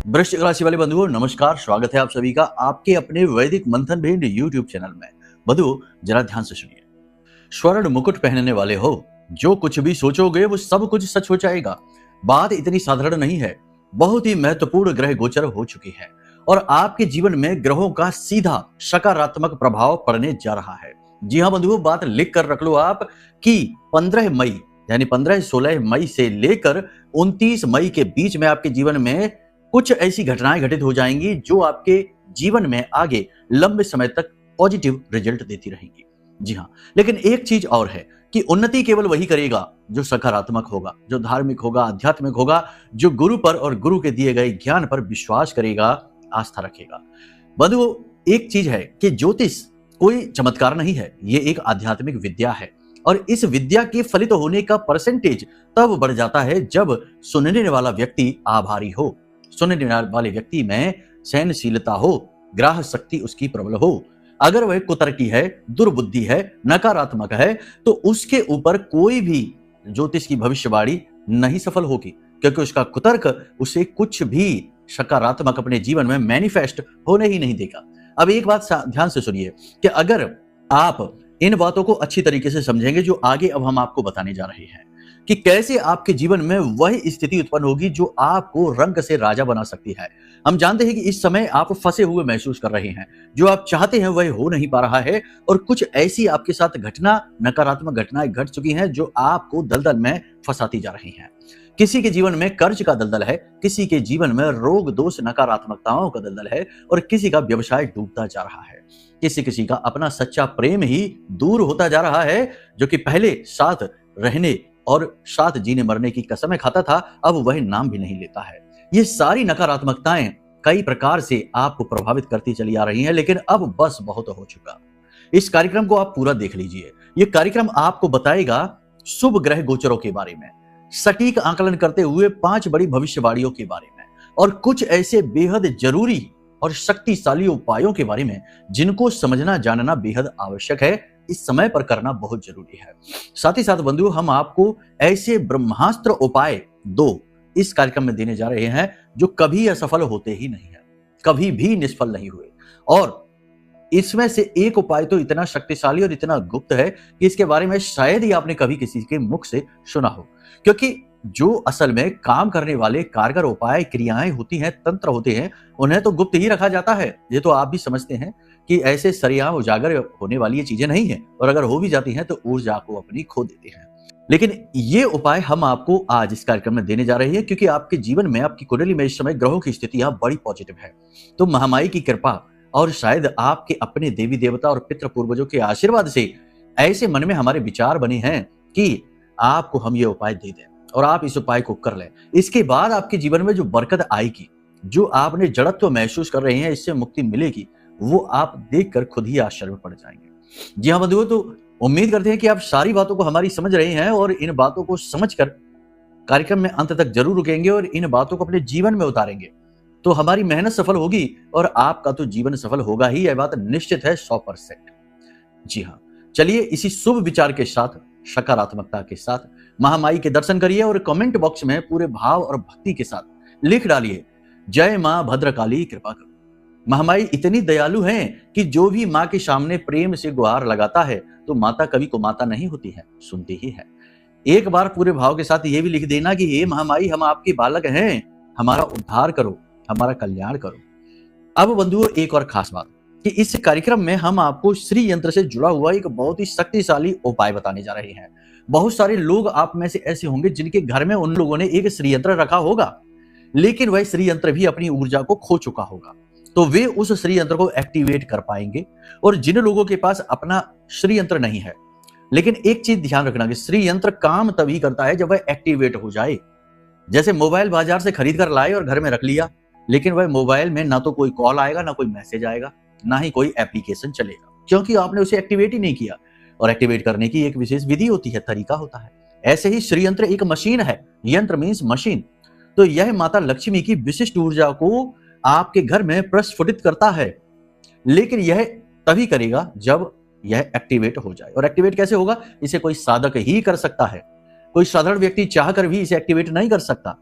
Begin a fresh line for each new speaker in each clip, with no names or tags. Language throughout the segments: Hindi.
वृश्चिक राशि वाले बंधुओं, नमस्कार। स्वागत है आप सभी का आपके अपने वैदिक मंथन भेद यूट्यूब चैनल में। बंधुओं, जरा ध्यान से सुनिए। स्वर्ण मुकुट पहनने वाले हो, जो कुछ भी सोचोगे वो सब कुछ सच हो जाएगा। बात इतनी साधारण नहीं है। बहुत ही महत्वपूर्ण ग्रह गोचर हो चुकी है और आपके जीवन में ग्रहों का सीधा सकारात्मक प्रभाव पड़ने जा रहा है। जी हाँ बंधुओं, बात लिख कर रख लो आप कि 15 मई यानी 15-16 मई से लेकर 29 मई के बीच में आपके जीवन में कुछ ऐसी घटनाएं घटित हो जाएंगी जो आपके जीवन में आगे लंबे समय तक पॉजिटिव रिजल्ट देती रहेंगी। जी हाँ, लेकिन एक चीज और है कि उन्नति केवल वही करेगा जो सकारात्मक होगा, जो धार्मिक होगा, आध्यात्मिक होगा, जो गुरु पर और गुरु के दिए गए ज्ञान पर विश्वास करेगा, आस्था रखेगा। बंधुओं, एक चीज है कि ज्योतिष कोई चमत्कार नहीं है, ये एक आध्यात्मिक विद्या है और इस विद्या के फलित होने का परसेंटेज तब बढ़ जाता है जब सुनने वाला व्यक्ति आभारी हो, सुनने वाले व्यक्ति में सहनशीलता हो, ग्राह शक्ति उसकी प्रबल हो। अगर वह कुतर्की है, दुर्बुद्धि है, नकारात्मक है, तो उसके ऊपर कोई भी ज्योतिष की भविष्यवाणी नहीं सफल होगी, क्योंकि उसका कुतर्क उसे कुछ भी सकारात्मक अपने जीवन में मैनिफेस्ट होने ही नहीं देगा। अब एक बात ध्यान से सुनिए कि अगर आप इन बातों को अच्छी तरीके से समझेंगे जो आगे अब हम आपको बताने जा रहे हैं कि कैसे आपके जीवन में वह स्थिति उत्पन्न होगी जो आपको रंग से राजा बना सकती है। हम जानते हैं कि इस समय आप फंसे हुए महसूस कर रहे हैं, जो आप चाहते हैं वह हो नहीं पा रहा है और कुछ ऐसी आपके साथ नकारात्मक घटनाएं घट चुकी हैं जो आपको दलदल में फंसाती जा रही हैं। किसी के जीवन में कर्ज का दलदल है, किसी के जीवन में रोग दोष नकारात्मकताओं का दलदल है और किसी का व्यवसाय डूबता जा रहा है। किसी का अपना सच्चा प्रेम ही दूर होता जा रहा है, जो कि पहले साथ रहने और साथ जीने मरने की कसमें खाता था, अब वह नाम भी नहीं लेता है। ये सारी नकारात्मकताएं कई प्रकार से आपको प्रभावित करती चली आ रही हैं, लेकिन अब बस बहुत हो चुका। इस कार्यक्रम को आप पूरा देख लीजिए। ये कार्यक्रम आपको बताएगा शुभ ग्रह गोचरों के बारे में, सटीक आकलन करते हुए 5 बड़ी भविष्यवाणियों के बारे में और कुछ ऐसे बेहद जरूरी और शक्तिशाली उपायों के बारे में जिनको समझना जानना बेहद आवश्यक है, इस समय पर करना बहुत जरूरी है। साथ ही साथ बंधुओं, हम आपको ऐसे ब्रह्मास्त्र उपाय 2 इस कार्यक्रम में देने जा रहे हैं जो कभी असफल होते ही नहीं है, कभी भी निष्फल नहीं हुए। और इसमें से एक उपाय तो इतना शक्तिशाली और इतना गुप्त है कि इसके बारे में शायद ही आपने कभी किसी के मुख से सुना हो, क्योंकि जो असल में काम करने वाले कारगर उपाय, क्रियाएं होती हैं, तंत्र होते हैं, उन्हें तो गुप्त ही रखा जाता है। ये तो आप भी समझते हैं कि ऐसे सरेआम उजागर होने वाली ये चीजें नहीं है और अगर हो भी जाती हैं तो ऊर्जा को अपनी खो देते हैं। लेकिन ये उपाय हम आपको आज इस कार्यक्रम में देने जा रहे हैं, क्योंकि आपके जीवन में, आपकी कुंडली में इस समय ग्रहों की स्थितियां बड़ी पॉजिटिव है। तो महामाई की कृपा और शायद आपके अपने देवी देवता और पितृ पूर्वजों के आशीर्वाद से ऐसे मन में हमारे विचार बने हैं कि आपको हम ये उपाय दे दें और आप इस उपाय को कर लें। इसके बाद आपके जीवन में जो बरकत आएगी, जो आपने जड़त्व महसूस कर रहे हैं, इससे मुक्ति मिलेगी, वो आप देखकर खुद ही आश्चर्य में पड़ जाएंगे। जी हाँ बंधुओं, तो उम्मीद करते हैं कि आप सारी बातों को हमारी समझ रहे हैं और इन बातों को समझकर कार्यक्रम में अंत तक जरूर रुकेंगे और इन बातों को अपने जीवन में उतारेंगे, तो हमारी मेहनत सफल होगी और आपका तो जीवन सफल होगा ही, यह बात निश्चित है 100%। जी हाँ, चलिए इसी शुभ विचार के साथ, सकारात्मकता के साथ महामाई के दर्शन करिए और कमेंट बॉक्स में पूरे भाव और भक्ति के साथ लिख डालिए, जय मां भद्रकाली कृपा करो। महामाई इतनी दयालु हैं कि जो भी मां के सामने प्रेम से गुहार लगाता है तो माता कभी को माता नहीं होती है, सुनती ही है। एक बार पूरे भाव के साथ ये भी लिख देना कि हे महामाई, हम आपके बालक हैं, हमारा उद्धार करो, हमारा कल्याण करो। अब बंधुओं, एक और खास बात कि इस कार्यक्रम में हम आपको श्री यंत्र से जुड़ा हुआ एक बहुत ही शक्तिशाली उपाय बताने जा रहे हैं। बहुत सारे लोग आप में से ऐसे होंगे जिनके घर में उन लोगों ने एक श्री यंत्र रखा होगा, लेकिन वह श्री यंत्र भी अपनी ऊर्जा को खो चुका होगा, तो वे उस श्री यंत्र को एक्टिवेट कर पाएंगे। और जिन लोगों के पास अपना श्री यंत्र नहीं है, लेकिन एक चीज ध्यान रखना कि श्री यंत्र काम तभी करता है जब वह एक्टिवेट हो जाए। जैसे मोबाइल बाजार से खरीद कर लाए और घर में रख लिया, लेकिन वह मोबाइल में ना तो कोई कॉल आएगा, ना कोई मैसेज आएगा, ना ही कोई एप्लीकेशन चलेगा, क्योंकि आपने उसे एक्टिवेट ही नहीं किया। और एक्टिवेट करने की एक विशेष विधि होती है, तरीका होता है। ऐसे ही श्री यंत्र एक मशीन है, यंत्र मीन्स मशीन। तो यह माता लक्ष्मी की विशिष्ट ऊर्जा को आपके घर में प्रस्फुटित करता है, लेकिन यह तभी करेगा जब यह एक्टिवेट हो जाए। और एक्टिवेट कैसे होगा? इसे कोई साधक ही कर सकता है, कोई साधारण व्यक्ति चाहकर भी इसे एक्टिवेट नहीं कर सकता।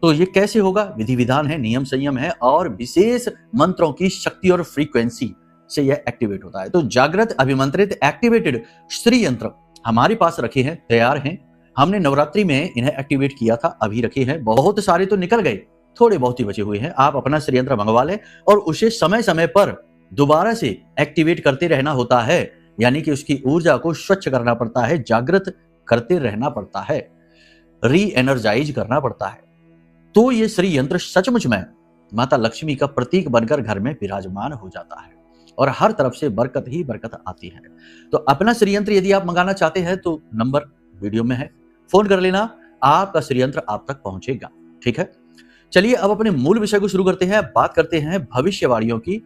तो ये कैसे होगा? विधि विधान है, नियम संयम है और विशेष मंत्रों की शक्ति और फ्रीक्वेंसी से यह एक्टिवेट होता है। तो जागृत, अभिमंत्रित, एक्टिवेटेड श्री यंत्र हमारे पास रखे हैं, तैयार हैं। हमने नवरात्रि में इन्हें एक्टिवेट किया था, अभी रखे हैं। बहुत सारे तो निकल गए, थोड़े बहुत ही बचे हुए हैं। आप अपना श्री यंत्र मंगवा लें और उसे समय समय पर दोबारा से एक्टिवेट करते रहना होता है, यानी कि उसकी ऊर्जा को स्वच्छ करना पड़ता है, जागृत करते रहना पड़ता है, री एनर्जाइज करना पड़ता है। तो ये श्री यंत्र सचमुच में माता लक्ष्मी का प्रतीक बनकर घर में विराजमान हो जाता है और हर तरफ से बरकत ही बरकत आती है। तो अपना श्री यंत्र यदि आप मंगाना चाहते हैं तो नंबर वीडियो में है, फोन कर लेना, आपका श्री यंत्र आप तक पहुंचेगा। ठीक है, चलिए अब अपने मूल विषय को शुरू करते हैं। बात करते हैं भविष्यवाणियों की,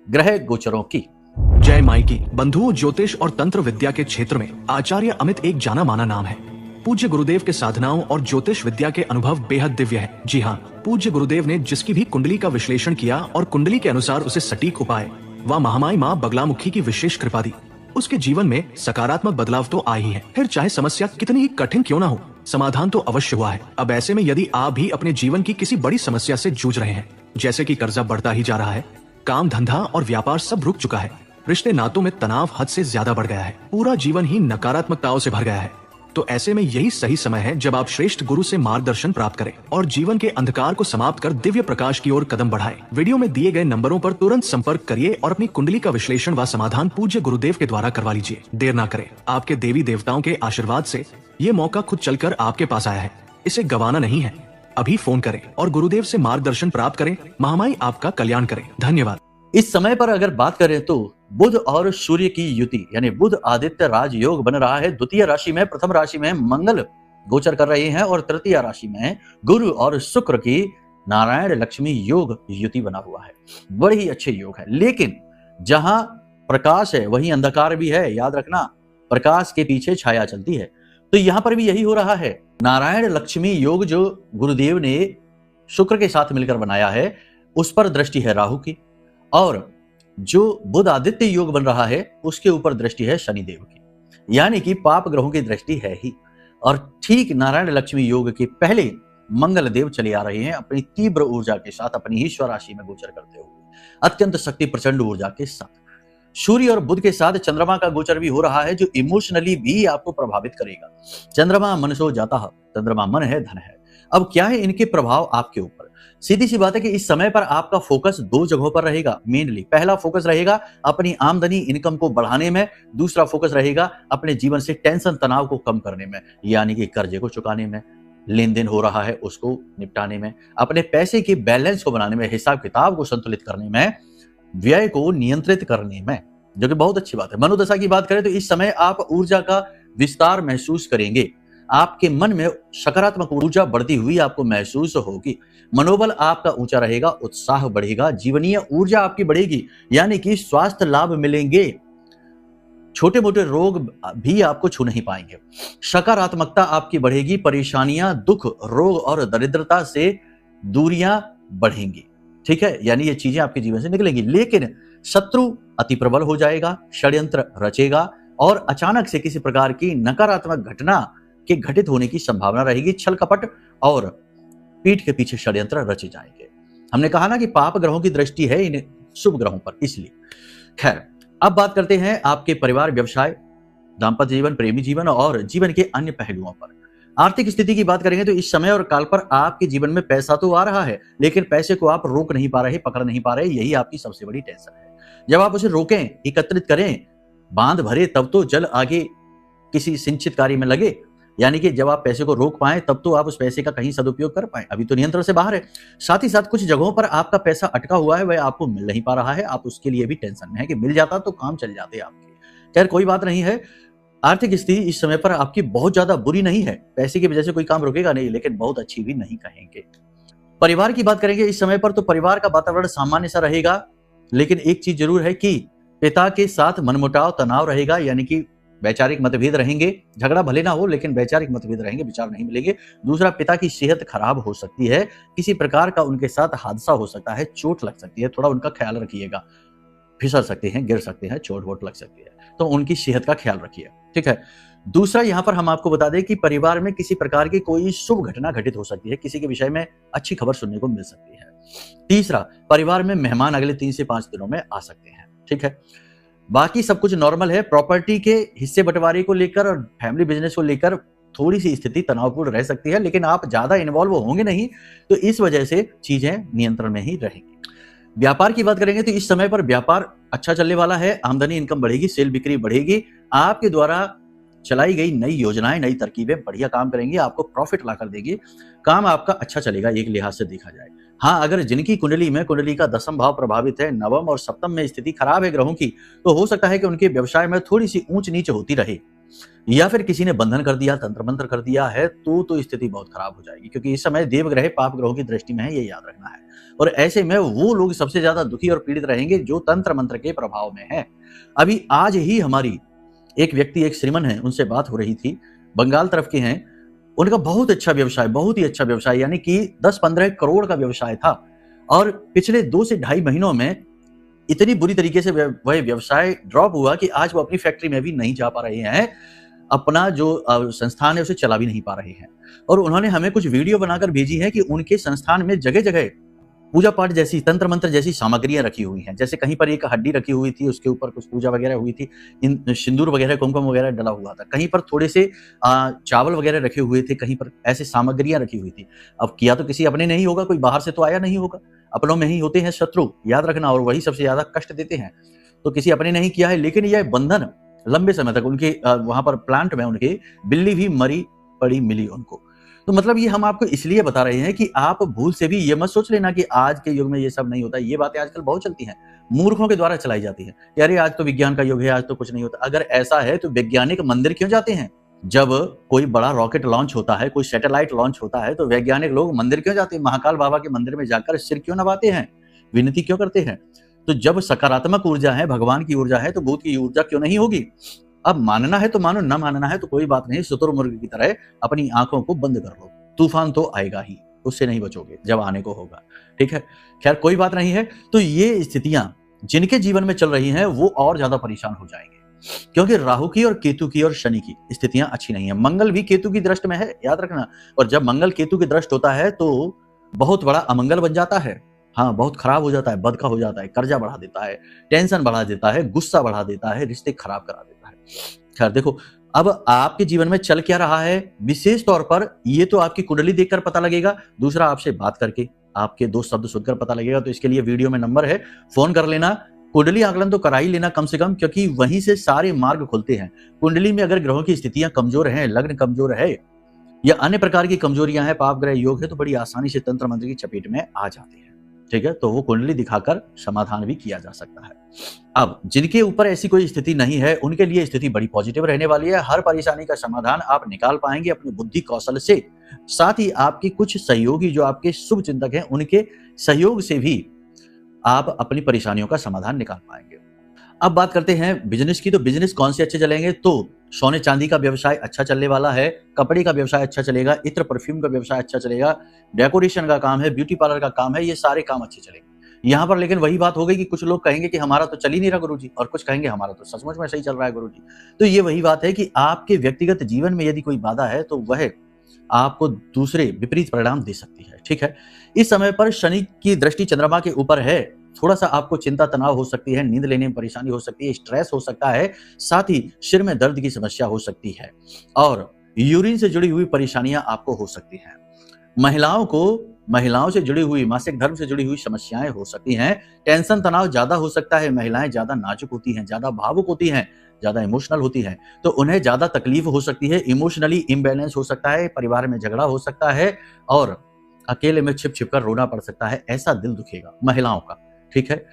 ग्रह गोचरों की।
जय माई की। बंधुओं, ज्योतिष और तंत्र विद्या के क्षेत्र में आचार्य अमित एक जाना माना नाम है। पूज्य गुरुदेव के साधनाओं और ज्योतिष विद्या के अनुभव बेहद दिव्य है। जी हाँ, पूज्य गुरुदेव ने जिसकी भी कुंडली का विश्लेषण किया और कुंडली के अनुसार उसे सटीक उपाय व महामाई माँ बगलामुखी की विशेष कृपा दी, उसके जीवन में सकारात्मक बदलाव तो आ ही है। फिर चाहे समस्या कितनी ही कठिन क्यों ना हो, समाधान तो अवश्य हुआ है। अब ऐसे में यदि आप भी अपने जीवन की किसी बड़ी समस्या से जूझ रहे हैं, जैसे कि कर्जा बढ़ता ही जा रहा है, काम धंधा और व्यापार सब रुक चुका है, रिश्ते नातों में तनाव हद से ज्यादा बढ़ गया है, पूरा जीवन ही नकारात्मकताओं से भर गया है, तो ऐसे में यही सही समय है जब आप श्रेष्ठ गुरु से मार्गदर्शन प्राप्त करें और जीवन के अंधकार को समाप्त कर दिव्य प्रकाश की ओर कदम बढ़ाएं। वीडियो में दिए गए नंबरों पर तुरंत संपर्क करिए और अपनी कुंडली का विश्लेषण व समाधान पूज्य गुरुदेव के द्वारा करवा लीजिए। देर ना करें, आपके देवी देवताओं के आशीर्वाद से ये मौका खुद चलकर आपके पास आया है, इसे गंवाना नहीं है। अभी फोन करें और गुरुदेव से मार्गदर्शन प्राप्त करें। महामाई आपका कल्याण करें। धन्यवाद।
इस समय पर अगर बात करें तो बुध और सूर्य की युति यानी बुध आदित्य राजयोग बन रहा है। द्वितीय राशि में, प्रथम राशि में मंगल गोचर कर रहे हैं और तृतीय राशि में गुरु और शुक्र की नारायण लक्ष्मी योग युति बना हुआ है। बड़े ही अच्छे योग है, लेकिन जहां प्रकाश है वहीं अंधकार भी है। याद रखना, प्रकाश के पीछे छाया चलती है। तो यहां पर भी यही हो रहा है। नारायण लक्ष्मी योग जो गुरुदेव ने शुक्र के साथ मिलकर बनाया है, उस पर दृष्टि है राहु की, और जो बुध आदित्य योग बन रहा है उसके ऊपर दृष्टि है शनिदेव की, यानी कि पाप ग्रहों की दृष्टि है ही। और ठीक नारायण लक्ष्मी योग के पहले मंगल देव चले आ रहे हैं अपनी तीव्र ऊर्जा के साथ, अपनी ही स्वराशि में गोचर करते हुए, अत्यंत शक्ति प्रचंड ऊर्जा के साथ। सूर्य और बुध के साथ चंद्रमा का गोचर भी हो रहा है, जो इमोशनली भी आपको प्रभावित करेगा। चंद्रमा मनसो जाता, चंद्रमा मन है, धन है। अब क्या है इनके प्रभाव आपके ऊपर? सीधी सी बात है कि इस समय पर आपका फोकस दो जगहों पर रहेगा मेनली। पहला फोकस रहेगा अपनी आमदनी इनकम को बढ़ाने में, दूसरा फोकस रहेगा अपने जीवन से टेंशन तनाव को कम करने में, यानी कि कर्जे को चुकाने में, लेन देन हो रहा है उसको निपटाने में, अपने पैसे के बैलेंस को बनाने में, हिसाब किताब को संतुलित करने में, व्यय को नियंत्रित करने में, जो कि बहुत अच्छी बात है। मनोदशा की बात करें तो इस समय आप ऊर्जा का विस्तार महसूस करेंगे। आपके मन में सकारात्मक ऊर्जा बढ़ती हुई आपको महसूस होगी। मनोबल आपका ऊंचा रहेगा, उत्साह बढ़ेगा, जीवनीय ऊर्जा आपकी बढ़ेगी, यानी कि स्वास्थ्य लाभ मिलेंगे। छोटे मोटे रोग भी आपको छू नहीं पाएंगे। सकारात्मकता आपकी बढ़ेगी, परेशानियां, दुख, रोग और दरिद्रता से दूरियां बढ़ेंगी। ठीक है, यानी ये चीजें आपके जीवन से निकलेंगी। लेकिन शत्रु अति प्रबल हो जाएगा, षड्यंत्र रचेगा और अचानक से किसी प्रकार की नकारात्मक घटना के घटित होने की संभावना रहेगी। छल कपट और पीठ के पीछे षड्यंत्र रचे जाएंगे। हमने कहा ना कि पाप ग्रहों की दृष्टि है इन शुभ ग्रहों पर, इसलिए। खैर, अब बात करते हैं आपके परिवार, व्यवसाय, दाम्पत्य जीवन, प्रेमी जीवन और जीवन के अन्य पहलुओं पर। आर्थिक स्थिति की बात करेंगे तो इस समय और काल पर आपके जीवन में पैसा तो आ रहा है, लेकिन पैसे को आप रोक नहीं पा रहे, पकड़ नहीं पा रहे। यही आपकी सबसे बड़ी टेंशन है। जब आप उसे रोकें, एकत्रित करें, बांध भरे, तब तो जल आगे किसी सिंचित कार्य में लगे। यानी कि जब आप पैसे को रोक पाए तब तो आप उस पैसे का कहीं सदुपयोग कर पाए। अभी तो नियंत्रण से बाहर है। साथ ही साथ कुछ जगहों पर आपका पैसा अटका हुआ है, वह आपको मिल नहीं पा रहा है। आप उसके लिए भी टेंशन में है कि मिल जाता तो काम चल जाते आपके। खैर, कोई बात नहीं है। आर्थिक स्थिति इस समय पर आपकी बहुत ज्यादा बुरी नहीं है। पैसे की वजह से कोई काम रुकेगा नहीं, लेकिन बहुत अच्छी भी नहीं कहेंगे। परिवार की बात करेंगे इस समय पर तो परिवार का वातावरण सामान्य सा रहेगा, लेकिन एक चीज जरूर है कि पिता के साथ मनमुटाव, तनाव रहेगा, यानी कि वैचारिक मतभेद रहेंगे। झगड़ा भले ना हो, लेकिन वैचारिक मतभेद रहेंगे, विचार नहीं मिलेंगे। दूसरा, पिता की सेहत खराब हो सकती है, किसी प्रकार का उनके साथ हादसा हो सकता है, चोट लग सकती है, थोड़ा उनका ख्याल रखिएगा। फिसल सकते हैं, गिर सकते हैं, चोट वोट लग सकती है, तो उनकी सेहत का ख्याल रखिए। ठीक है। दूसरा, यहाँ पर हम आपको बता दें कि परिवार में किसी प्रकार की कोई शुभ घटना घटित हो सकती है, किसी के विषय में अच्छी खबर सुनने को मिल सकती है। तीसरा, परिवार में मेहमान अगले 3 से 5 दिनों में आ सकते हैं। ठीक है, बाकी सब कुछ नॉर्मल है। प्रॉपर्टी के हिस्से बंटवारे को लेकर और फैमिली बिजनेस को लेकर थोड़ी सी स्थिति तनावपूर्ण रह सकती है, लेकिन आप ज्यादा इन्वॉल्व होंगे नहीं, तो इस वजह से चीजें नियंत्रण में ही रहेंगी। व्यापार की बात करेंगे तो इस समय पर व्यापार अच्छा चलने वाला है, आमदनी इनकम बढ़ेगी, सेल बिक्री बढ़ेगी, आपके द्वारा चलाई गई नई योजनाएं, नई तरकीबें बढ़िया काम करेंगी, आपको प्रॉफिट ला कर देगी, काम आपका अच्छा चलेगा एक लिहाज से देखा जाए। हाँ, अगर जिनकी कुंडली का 10वां भाव प्रभावित है, 9वां और 7वां में स्थिति खराब है ग्रहों की, तो हो सकता है कि उनके व्यवसाय में थोड़ी सी ऊंच नीच होती रहे, या फिर किसी ने बंधन कर दिया, तंत्र मंत्र कर दिया है, तो स्थिति बहुत खराब हो जाएगी, क्योंकि इस समय देवग्रह पाप ग्रहों की दृष्टि में है, ये याद रखना है। और ऐसे में वो लोग सबसे ज्यादा दुखी और पीड़ित रहेंगे जो तंत्र मंत्र के प्रभाव में है। अभी आज ही हमारी एक व्यक्ति, एक श्रीमन है, उनसे बात हो रही थी, बंगाल तरफ के हैं, उनका बहुत अच्छा व्यवसाय, बहुत ही अच्छा व्यवसाय, यानी कि 10-15 करोड़ का व्यवसाय था, और पिछले 2 से ढाई महीनों में इतनी बुरी तरीके से वह व्यवसाय ड्रॉप हुआ कि आज वो अपनी फैक्ट्री में भी नहीं जा पा रहे हैं, अपना जो संस्थान है उसे चला भी नहीं पा रहे हैं। और उन्होंने हमें कुछ वीडियो बनाकर भेजी है कि उनके संस्थान में जगह जगह पूजा पाठ जैसी, तंत्र मंत्र जैसी सामग्रियां रखी हुई हैं। जैसे कहीं पर एक हड्डी रखी हुई थी, उसके ऊपर कुछ पूजा वगैरह हुई थी, इन सिंदूर वगैरह, कुमकुम वगैरह डला हुआ था, कहीं पर थोड़े से चावल वगैरह रखे हुए थे, कहीं पर ऐसे सामग्रियां रखी हुई थी। अब किया तो किसी अपने नहीं होगा, कोई बाहर से तो आया नहीं होगा, अपनों में ही होते हैं शत्रु, याद रखना, और वही सबसे ज्यादा कष्ट देते हैं, तो किसी अपने नहीं किया है। लेकिन यह बंधन लंबे समय तक उनके वहां पर प्लांट में उनके बिल्ली भी मरी पड़ी मिली उनको। तो मतलब ये हम आपको इसलिए बता रहे हैं कि आप भूल से भी ये मत सोच लेना कि आज के युग में ये सब नहीं होता। ये बातें आजकल बहुत चलती हैं, मूर्खों के द्वारा चलाई जाती है कि अरे आज तो विज्ञान का युग है, आज तो कुछ नहीं होता। अगर ऐसा है तो वैज्ञानिक मंदिर क्यों जाते हैं? जब कोई बड़ा रॉकेट लॉन्च होता है, कोई सैटेलाइट लॉन्च होता है, तो वैज्ञानिक लोग मंदिर क्यों जाते हैं? महाकाल बाबा के मंदिर में जाकर सिर क्यों नवाते हैं, विनती क्यों करते हैं? तो जब सकारात्मक ऊर्जा है, भगवान की ऊर्जा है, तो भूत की ऊर्जा क्यों नहीं होगी? अब मानना है तो मानो, न मानना है तो कोई बात नहीं, शुतुरमुर्ग की तरह अपनी आंखों को बंद कर लो, तूफान तो आएगा ही, उससे नहीं बचोगे जब आने को होगा। ठीक है, खैर कोई बात नहीं है। तो ये स्थितियां जिनके जीवन में चल रही हैं वो और ज्यादा परेशान हो जाएंगे, क्योंकि राहु की और केतु की और शनि की स्थितियां अच्छी नहीं है। मंगल भी केतु की दृष्टि में है, याद रखना, और जब मंगल केतु की दृष्टि होता है तो बहुत बड़ा अमंगल बन जाता है। हाँ, बहुत खराब हो जाता है, बद का हो जाता है, कर्जा बढ़ा देता है, टेंशन बढ़ा देता है, गुस्सा बढ़ा देता है, रिश्ते खराब करा देता है। खैर देखो, अब आपके जीवन में चल क्या रहा है विशेष तौर पर ये तो आपकी कुंडली देखकर पता लगेगा, दूसरा आपसे बात करके, आपके 2 शब्द सुनकर पता लगेगा। तो इसके लिए वीडियो में नंबर है, फोन कर लेना, कुंडली आकलन तो करा ही लेना कम से कम, क्योंकि वहीं से सारे मार्ग खुलते हैं। कुंडली में अगर ग्रहों की स्थितियां कमजोर हैं, लग्न कमजोर है या अन्य प्रकार की कमजोरियां हैं, पाप ग्रह योग है, तो बड़ी आसानी से तंत्र मंत्र की चपेट में आ जाते हैं। ठीक है, तो वो कुंडली दिखाकर समाधान भी किया जा सकता है। अब जिनके ऊपर ऐसी कोई स्थिति नहीं है, उनके लिए स्थिति बड़ी पॉजिटिव रहने वाली है। हर परेशानी का समाधान आप निकाल पाएंगे अपनी बुद्धि कौशल से, साथ ही आपके कुछ सहयोगी जो आपके शुभ चिंतक हैं, उनके सहयोग से भी आप अपनी परेशानियों का समाधान निकाल पाएंगे। अब बात करते हैं बिजनेस की, तो बिजनेस कौन से अच्छे चलेंगे? तो सोने चांदी का व्यवसाय अच्छा चलने वाला है, कपड़े का व्यवसाय अच्छा चलेगा, इत्र परफ्यूम का व्यवसाय अच्छा चलेगा, डेकोरेशन का काम है, ब्यूटी पार्लर का काम है, ये सारे काम अच्छे चलेंगे यहाँ पर। लेकिन वही बात हो गई कि कुछ लोग कहेंगे कि हमारा तो चल ही नहीं रहा गुरुजी, और कुछ कहेंगे हमारा तो सचमुच में सही चल रहा है गुरुजी। तो ये वही बात है कि आपके व्यक्तिगत जीवन में यदि कोई बाधा है तो वह आपको दूसरे विपरीत परिणाम दे सकती है। ठीक है, इस समय पर शनि की दृष्टि चंद्रमा के ऊपर है, थोड़ा सा आपको चिंता तनाव हो सकती है, नींद लेने में परेशानी हो सकती है, स्ट्रेस हो सकता है, साथ ही सिर में दर्द की समस्या हो सकती है, और यूरिन से जुड़ी हुई परेशानियां आपको हो सकती हैं। महिलाओं से जुड़ी हुई, मासिक धर्म से जुड़ी हुई समस्याएं हो सकती हैं। टेंशन तनाव ज्यादा हो सकता है, महिलाएं ज्यादा नाजुक होती हैं, ज्यादा भावुक होती हैं, ज्यादा इमोशनल होती हैं, तो उन्हें ज्यादा तकलीफ हो सकती है, इमोशनली इम्बैलेंस हो सकता है, परिवार में झगड़ा हो सकता है, और अकेले में छिप छिप कर रोना पड़ सकता है, ऐसा दिल दुखेगा महिलाओं का। ठीक है,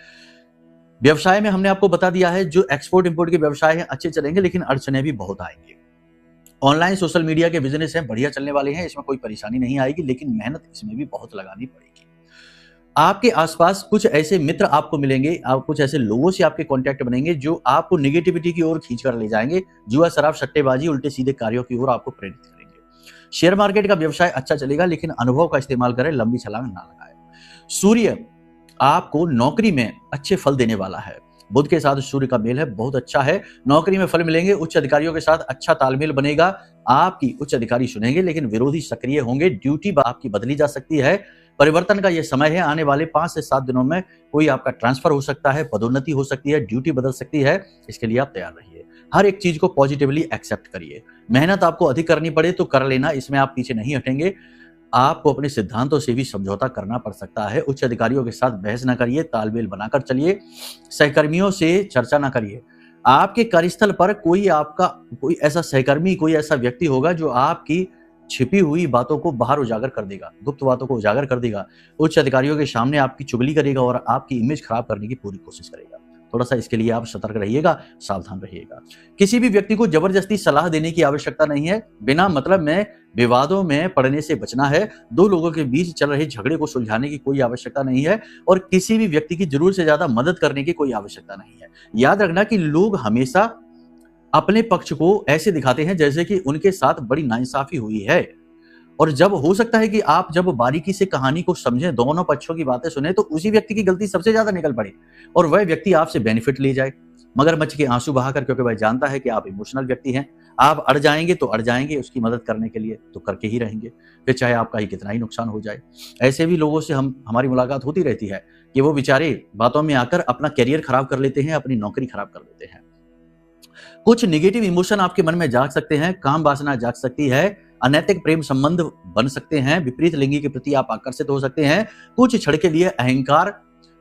व्यवसाय में हमने आपको बता दिया है, जो एक्सपोर्ट इंपोर्ट के व्यवसाय हैं अच्छे चलेंगे, लेकिन अड़चने भी बहुत आएंगे। ऑनलाइन सोशल मीडिया के बिजनेस हैं, बढ़िया चलने वाले हैं, इसमें कोई परेशानी नहीं आएगी, लेकिन मेहनत इसमें भी बहुत लगानी पड़ेगी। आपके आसपास कुछ ऐसे मित्र आपको मिलेंगे, आप कुछ ऐसे लोगों से आपके कांटेक्ट बनेंगे जो आपको नेगेटिविटी की ओर खींच कर ले जाएंगे, जुआ शराब सट्टेबाजी उल्टे सीधे कार्यों की ओर आपको प्रेरित करेंगे। शेयर मार्केट का व्यवसाय अच्छा चलेगा, लेकिन अनुभव का इस्तेमाल करें, लंबी छलांग ना लगाएं। सूर्य आपको नौकरी में अच्छे फल देने वाला है, बुध के साथ सूर्य का मेल है, बहुत अच्छा है। नौकरी में फल मिलेंगे, उच्च अधिकारियों के साथ अच्छा तालमेल बनेगा, आपकी उच्च अधिकारी सुनेंगे, लेकिन विरोधी सक्रिय होंगे। ड्यूटी आपकी बदली जा सकती है। परिवर्तन का यह समय है, आने वाले 5 से 7 दिनों में कोई आपका ट्रांसफर हो सकता है, पदोन्नति हो सकती है, ड्यूटी बदल सकती है। इसके लिए आप तैयार रहिए। हर एक चीज को पॉजिटिवली एक्सेप्ट करिए। मेहनत आपको अधिक करनी पड़े तो कर लेना, इसमें आप पीछे नहीं हटेंगे। आपको अपने सिद्धांतों से भी समझौता करना पड़ सकता है। उच्च अधिकारियों के साथ बहस ना करिए, तालमेल बनाकर चलिए। सहकर्मियों से चर्चा ना करिए। आपके कार्यस्थल पर कोई ऐसा सहकर्मी, कोई ऐसा व्यक्ति होगा जो आपकी छिपी हुई बातों को बाहर उजागर कर देगा, गुप्त बातों को उजागर कर देगा। उच्च अधिकारियों के सामने आपकी चुगली करेगा और आपकी इमेज खराब करने की पूरी कोशिश करेगा। थोड़ा सा इसके लिए आप सतर्क रहिएगा, सावधान रहिएगा। किसी भी व्यक्ति को जबरदस्ती सलाह देने की आवश्यकता नहीं है। बिना मतलब में विवादों में पड़ने से बचना है। दो लोगों के बीच चल रहे झगड़े को सुलझाने की कोई आवश्यकता नहीं है और किसी भी व्यक्ति की जरूरत से ज्यादा मदद करने की कोई आवश्यकता नहीं है। याद रखना कि लोग हमेशा अपने पक्ष को ऐसे दिखाते हैं जैसे कि उनके साथ बड़ी नाइंसाफी हुई है, और जब हो सकता है कि आप जब बारीकी से कहानी को समझें, दोनों पक्षों की बातें सुने, तो उसी व्यक्ति की गलती सबसे ज्यादा निकल पड़े और वह व्यक्ति आपसे बेनिफिट ले जाए मगरमच्छ के आंसू बहाकर, क्योंकि वह जानता है कि आप इमोशनल व्यक्ति हैं। आप अड़ जाएंगे तो अड़ जाएंगे, उसकी मदद करने के लिए तो करके ही रहेंगे, फिर चाहे आपका ही कितना ही नुकसान हो जाए। ऐसे भी लोगों से हमारी मुलाकात होती रहती है कि वो बेचारे बातों में आकर अपना कैरियर खराब कर लेते हैं, अपनी नौकरी खराब कर लेते हैं। कुछ निगेटिव इमोशन आपके मन में जाग सकते हैं, काम वासना जाग सकती है, अनैतिक प्रेम संबंध बन सकते हैं, विपरीत लिंगी के प्रति आप आकर्षित हो सकते हैं। कुछ क्षण के लिए अहंकार,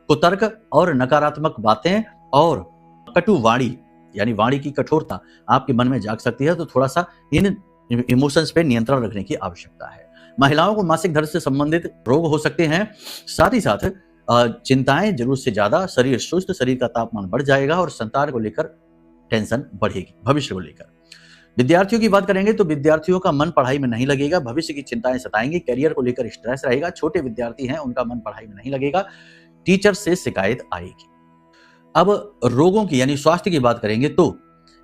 कुतर्क और नकारात्मक बातें और कटु वाणी यानी वाणी की कठोरता आपके मन में जाग सकती है, तो थोड़ा सा इन इमोशंस पे नियंत्रण रखने की आवश्यकता है। महिलाओं को मासिक धर्म से संबंधित रोग हो सकते हैं। साथ ही साथ चिंताएं जरूरत से ज्यादा, शरीर सुस्त, शरीर का तापमान बढ़ जाएगा और संतान को लेकर टेंशन बढ़ेगी। भविष्य को लेकर विद्यार्थियों की बात करेंगे तो विद्यार्थियों का मन पढ़ाई में नहीं लगेगा, भविष्य की चिंताएं सताएंगी, करियर को लेकर स्ट्रेस रहेगा। छोटे विद्यार्थी हैं, उनका मन पढ़ाई में नहीं लगेगा, टीचर से शिकायत आएगी। अब रोगों की यानी स्वास्थ्य की बात करेंगे तो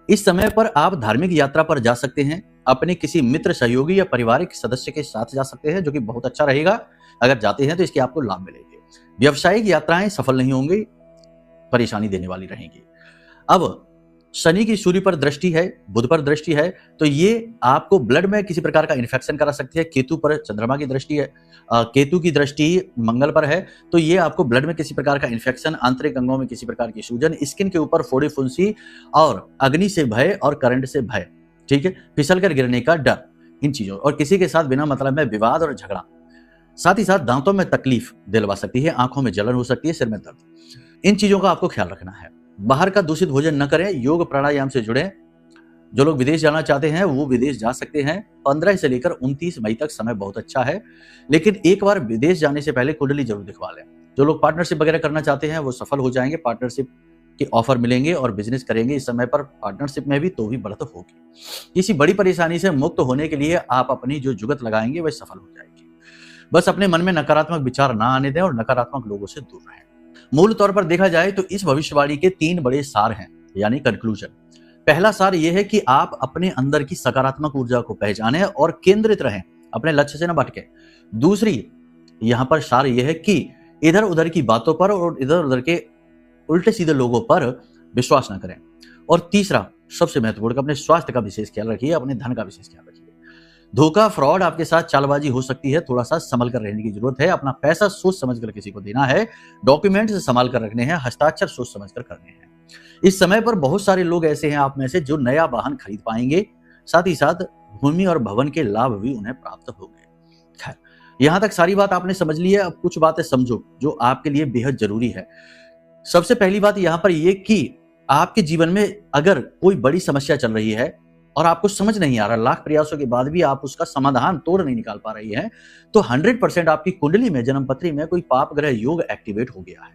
इस समय पर आप धार्मिक यात्रा पर जा सकते हैं, अपने किसी मित्र, सहयोगी या पारिवारिक सदस्य के साथ जा सकते हैं, जो कि बहुत अच्छा रहेगा। अगर जाते हैं तो इसके आपको लाभ मिलेंगे। व्यावसायिक यात्राएं सफल नहीं होंगी, परेशानी देने वाली रहेंगी। अब शनि की सूर्य पर दृष्टि है, बुध पर दृष्टि है, तो ये आपको ब्लड में किसी प्रकार का इन्फेक्शन करा सकती है। केतु पर चंद्रमा की दृष्टि है, केतु की दृष्टि मंगल पर है, तो ये आपको ब्लड में किसी प्रकार का इन्फेक्शन, आंतरिक अंगों में किसी प्रकार की सूजन, स्किन के ऊपर फोड़ी फुंसी और अग्नि से भय और करंट से भय, ठीक है, फिसल कर गिरने का डर, इन चीजों और किसी के साथ बिना मतलब में विवाद और झगड़ा। साथ ही साथ दांतों में तकलीफ दिलवा सकती है, आंखों में जलन हो सकती है, सिर में दर्द। इन चीजों का आपको ख्याल रखना है। बाहर का दूषित भोजन न करें, योग प्राणायाम से जुड़े। जो लोग विदेश जाना चाहते हैं वो विदेश जा सकते हैं। 15 से लेकर 29 मई तक समय बहुत अच्छा है, लेकिन एक बार विदेश जाने से पहले कुंडली जरूर दिखवा लें। जो लोग पार्टनरशिप वगैरह करना चाहते हैं वो सफल हो जाएंगे, पार्टनरशिप के ऑफर मिलेंगे और बिजनेस करेंगे इस समय पर पार्टनरशिप में भी, तो भी बढ़त होगी। किसी बड़ी परेशानी से मुक्त होने के लिए आप अपनी जो जुगत लगाएंगे वह सफल हो जाएगी। बस अपने मन में नकारात्मक विचार ना आने दें और नकारात्मक लोगों से दूर रहें। मूल तौर पर देखा जाए तो इस भविष्यवाणी के 3 बड़े सार हैं, यानी कंक्लूजन। पहला सार यह है कि आप अपने अंदर की सकारात्मक ऊर्जा को पहचानें और केंद्रित रहें, अपने लक्ष्य से न भटके। दूसरी यहां पर सार यह है कि इधर उधर की बातों पर और इधर उधर के उल्टे सीधे लोगों पर विश्वास न करें। और तीसरा सबसे महत्वपूर्ण, अपने स्वास्थ्य का विशेष ख्याल रखिए, अपने धन का विशेष ख्याल रखिए। धोखा, फ्रॉड आपके साथ चालबाजी हो सकती है, थोड़ा सा संभल कर रहने की जरूरत है। अपना पैसा सोच समझ कर किसी को देना है, डॉक्यूमेंट्स संभाल कर रखने हैं, हस्ताक्षर सोच समझ कर करने हैं। इस समय पर बहुत सारे लोग ऐसे हैं आप में से जो नया वाहन खरीद पाएंगे, साथ ही साथ भूमि और भवन के लाभ भी उन्हें प्राप्त होंगे। खैर, यहां तक सारी बात आपने समझ ली है। अब कुछ बातें समझो जो आपके लिए बेहद जरूरी है। सबसे पहली बात यहां पर यह कि आपके जीवन में अगर कोई बड़ी समस्या चल रही है और आपको समझ नहीं आ रहा, लाख प्रयासों के बाद भी आप उसका समाधान तोड़ नहीं निकाल पा रही हैं, तो 100% आपकी कुंडली में, जन्म पत्री में कोई पाप ग्रह योग एक्टिवेट हो गया है।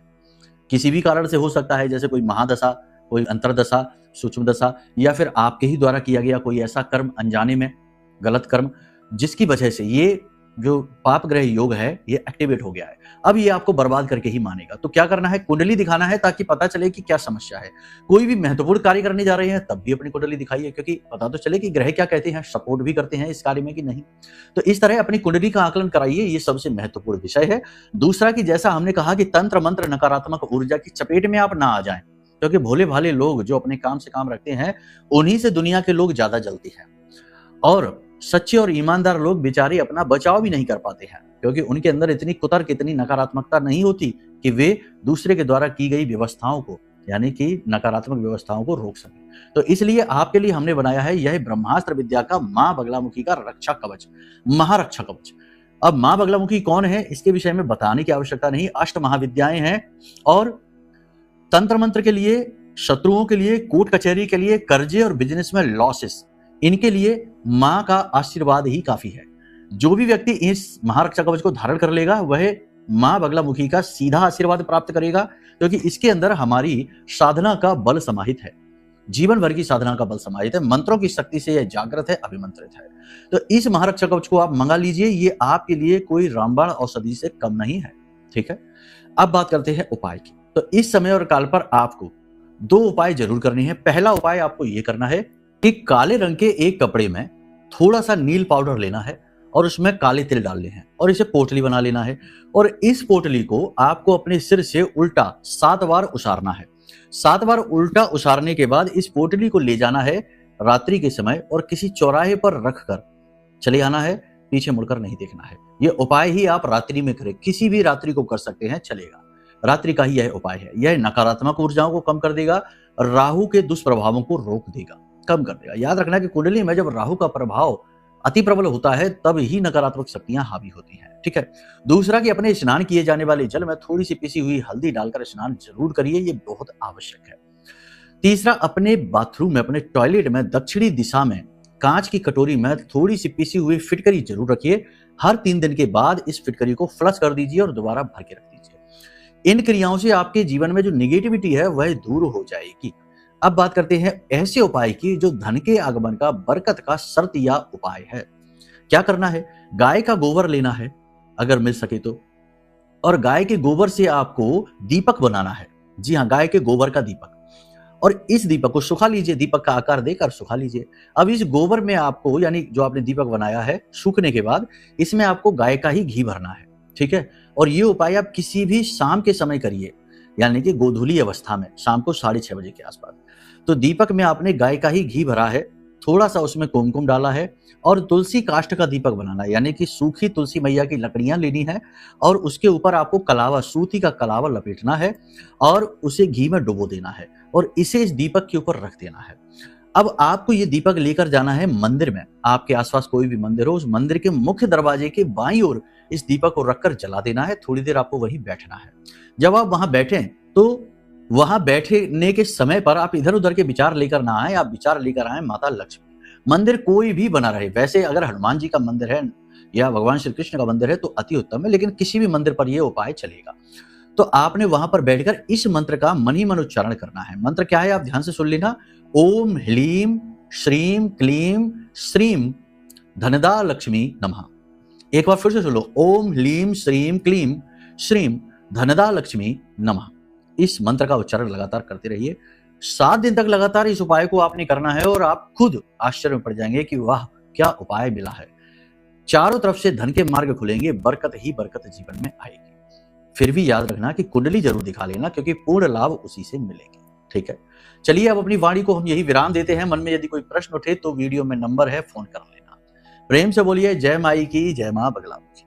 किसी भी कारण से हो सकता है, जैसे कोई महादशा, कोई अंतरदशा, सूक्ष्म दशा, या फिर आपके ही द्वारा किया गया कोई ऐसा कर्म, अनजाने में गलत कर्म, जिसकी वजह से ये जो पाप ग्रह योग है ये एक्टिवेट हो गया है। अब ये आपको बर्बाद करके ही मानेगा। तो क्या करना है, कुंडली दिखाना है ताकि पता चले कि क्या समस्या है। कोई भी महत्वपूर्ण कार्य करने जा रहे हैं तब भी अपनी कुंडली दिखाइए, क्योंकि पता तो चले कि ग्रह क्या कहते हैं, सपोर्ट भी करते हैं इस कार्य में कि नहीं। तो इस तरह अपनी कुंडली का आकलन कराइए, ये सबसे महत्वपूर्ण विषय है। दूसरा कि जैसा हमने कहा कि तंत्र मंत्र नकारात्मक ऊर्जा की चपेट में आप ना आ जाएं, क्योंकि भोले भाले लोग जो अपने काम से काम रखते हैं उन्हीं से दुनिया के लोग ज्यादा जलते हैं, और सच्चे और ईमानदार लोग बेचारे अपना बचाव भी नहीं कर पाते हैं, क्योंकि उनके अंदर इतनी कुतर्क, इतनी नकारात्मकता नहीं होती कि वे दूसरे के द्वारा की गई व्यवस्थाओं को, यानी कि नकारात्मक व्यवस्थाओं को रोक सके। तो इसलिए आपके लिए हमने बनाया है यह ब्रह्मास्त्र विद्या का मां बगलामुखी का रक्षा कवच, महारक्षा कवच। अब मां बगलामुखी कौन है इसके विषय में बताने की आवश्यकता नहीं। अष्ट महाविद्याएं हैं, और तंत्र मंत्र के लिए, शत्रुओं के लिए, कोर्ट कचहरी के लिए, कर्जे और बिजनेस में लॉसेस, इनके लिए मां का आशीर्वाद ही काफी है। जो भी व्यक्ति इस महारक्षा कवच को धारण कर लेगा वह मां बगलामुखी का सीधा आशीर्वाद प्राप्त करेगा, क्योंकि इसके अंदर हमारी साधना का बल समाहित है, जीवन भर की साधना का बल समाहित है, मंत्रों की शक्ति से यह जागृत है, अभिमंत्रित है। तो इस महारक्षा कवच को आप मंगा लीजिए, ये आपके लिए कोई रामबाण औषधि से कम नहीं है। ठीक है, अब बात करते हैं उपाय की। तो इस समय और काल पर आपको 2 उपाय जरूर करने हैं। पहला उपाय आपको यह करना है कि काले रंग के एक कपड़े में थोड़ा सा नील पाउडर लेना है और उसमें काले तिल डालने हैं और इसे पोटली बना लेना है, और इस पोटली को आपको अपने सिर से उल्टा 7 बार उसारना है। 7 बार उल्टा उसारने के बाद इस पोटली को ले जाना है रात्रि के समय और किसी चौराहे पर रखकर चले आना है, पीछे मुड़कर नहीं देखना है। यह उपाय ही आप रात्रि में करें, किसी भी रात्रि को कर सकते हैं, चलेगा। रात्रि का ही यह उपाय है। यह नकारात्मक ऊर्जाओं को कम कर देगा, राहु के दुष्प्रभावों को रोक देगा, कम कर देगा। याद रखना कि कुंडली में जब राहु का प्रभाव अति प्रबल होता है तब ही नकारात्मक शक्तियां हावी होती हैं। ठीक है, दूसरा कि अपने स्नान किए जाने वाले जल में थोड़ी सी पिसी हुई हल्दी डालकर स्नान जरूर करिए, ये बहुत आवश्यक है। तीसरा, अपने बाथरूम में, अपने टॉयलेट में दक्षिणी दिशा में कांच की कटोरी में थोड़ी सी पिसी हुई फिटकरी जरूर रखिए। हर 3 दिन के बाद इस फिटकरी को फ्लश कर दीजिए और दोबारा भर के रख दीजिए। इन क्रियाओं से आपके जीवन में जो निगेटिविटी है वह दूर हो जाएगी। अब बात करते हैं ऐसे उपाय की जो धन के आगमन का, बरकत का शर्त या उपाय है। क्या करना है? गाय का गोबर लेना है अगर मिल सके तो, और गाय के गोबर से आपको दीपक बनाना है। जी हाँ, गाय के गोबर का दीपक, और इस दीपक को सुखा लीजिए, दीपक का आकार देकर सुखा लीजिए। अब इस गोबर में आपको, यानी जो आपने दीपक बनाया है, सूखने के बाद इसमें आपको गाय का ही घी भरना है। ठीक है, और ये उपाय आप किसी भी शाम के समय करिए, यानी कि गोधूली अवस्था में, शाम को 6:30 बजे के आसपास। तो दीपक में आपने गाय का ही घी भरा है, थोड़ा सा उसमें कुमकुम डाला है, और तुलसी काष्ठ का दीपक बनाना है, यानी कि सूखी तुलसी मैया की लकड़ियां लेनी है और उसके ऊपर आपको कलावा, सूती का कलावा लपेटना है और उसे घी में डुबो देना है और इसे इस दीपक के ऊपर रख देना है। अब आपको ये दीपक लेकर जाना है मंदिर में। आपके आसपास कोई भी मंदिर हो, उस मंदिर के मुख्य दरवाजे के बाईं ओर इस दीपक को रखकर जला देना है। थोड़ी देर आपको वहीं बैठना है। जब आप वहां बैठें तो वहां बैठने के समय पर आप इधर उधर के विचार लेकर ना आए, आप विचार लेकर आए माता लक्ष्मी। मंदिर कोई भी बना रहे, वैसे अगर हनुमान जी का मंदिर है या भगवान श्री कृष्ण का मंदिर है तो अति उत्तम है, लेकिन किसी भी मंदिर पर यह उपाय चलेगा। तो आपने वहां पर बैठकर इस मंत्र का मन ही मन उच्चारण करना है। मंत्र क्या है, आप ध्यान से सुन लेना। ओम ह्लीम श्रीम क्लीम श्रीम धनदा लक्ष्मी नमः। एक बार फिर से सुन लो, ओम ह्लीम श्रीम क्लीम श्रीम धनदा लक्ष्मी नमः। इस मंत्र का उच्चारण लगातार करते रहिए। 7 दिन तक लगातार इस उपाय को आपने करना है और आप खुद आश्चर्य में पड़ जाएंगे कि वाह क्या उपाय मिला है। चारों तरफ से धन के मार्ग खुलेंगे, बरकत ही बरकत जीवन में आएगी। फिर भी याद रखना कि कुंडली जरूर दिखा लेना, क्योंकि पूर्ण लाभ उसी से मिलेंगे। ठीक है, चलिए अब अपनी वाणी को हम यही विराम देते हैं। मन में यदि कोई प्रश्न उठे तो वीडियो में नंबर है, फोन कर लेना। प्रेम से बोलिए जय माई की, जय मां बगलामुखी।